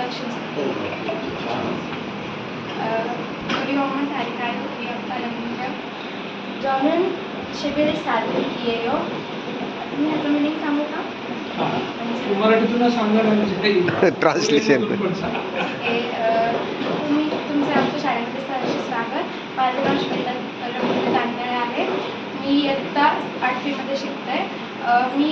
Introduction Good morning, Sarikayo. We are Palamura. Jordan should be started here. तुम्ही ह्याचं meaning सांगू का? मराठीतून सांगा ना ट्रान्सलेशन. तुम्ही तुमचं आमच्या शाळेमध्ये सहर्ष स्वागत. माझं नाव श्वेता रवींद्र दांडळे आहे. मी इयत्ता 8वीमध्ये शिकते. मी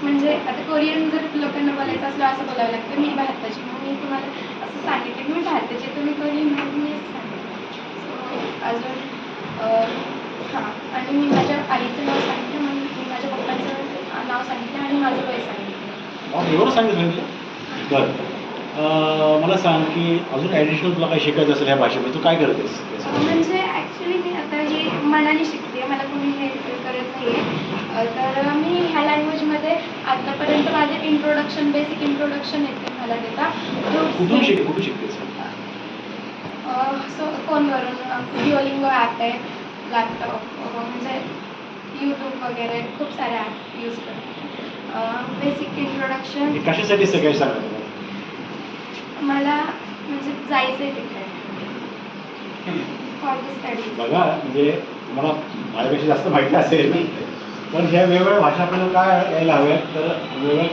म्हणजे आता कोरियन जर लोकांना बोलायचं असलं असं बोलावं लागतं. मी भारताची, मग मी तुम्हाला असं सांगितलं की मी भारताची, तुम्ही कोरियन म्हणून मी असं सांगितलं. अजून हां, आणि मी माझ्या आईचं नाव सांगितलं, म्हणून मी माझ्या पप्पांचं नाव सांगितलं आणि माझं वय सांगितलं. एवढं सांगितलं बरं. मला सांग की अजून ॲडिशनल तुला काही शिकायचं असेल ह्या भाषेमध्ये तू काय करतेस? म्हणजे ॲक्च्युली मी आता हे मनाने शिकते, मला कोणी हे करत नाही आहे. तर मी ह्या लँग्वेजमध्ये आतापर्यंत माझे इंट्रोडक्शन, बेसिक इंट्रोडक्शन येते मला देता. कुठून शिकतेस? सो फोनवरून डिओलिंगो ॲप आहे, लॅपटॉप, म्हणजे यूट्यूब वगैरे खूप सारे ॲप यूज करते. Basic introduction. कशासाठी सगळं सांगा मला म्हणजे जायचं आहे तिकडे फॉर द स्टडी. बघा, म्हणजे तुम्हाला माझ्यापेक्षा जास्त माहिती असेल, पण ह्या वेगवेगळ्या भाषा आपल्याला काय यायला हव्यात, तर वेगवेगळ्या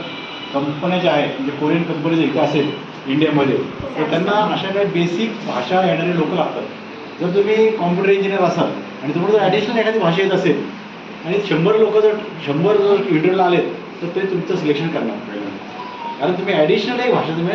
कंपन्या ज्या आहेत, म्हणजे कोरियन कंपनी जर इथे असेल इंडियामध्ये, तर त्यांना अशा काही बेसिक भाषा येणारे लोक लागतात. जर तुम्ही कॉम्प्युटर इंजिनियर असाल आणि तुम्हाला जर ॲडिशनल एखादी भाषा येत असेल आणि 100 लोक जर 100 जर इंटरव्ह्यूला आलेत, तर ते तुमचं सिलेक्शन करणार पहिल्यांदा, कारण तुम्ही ॲडिशनल एक भाषा तुम्ही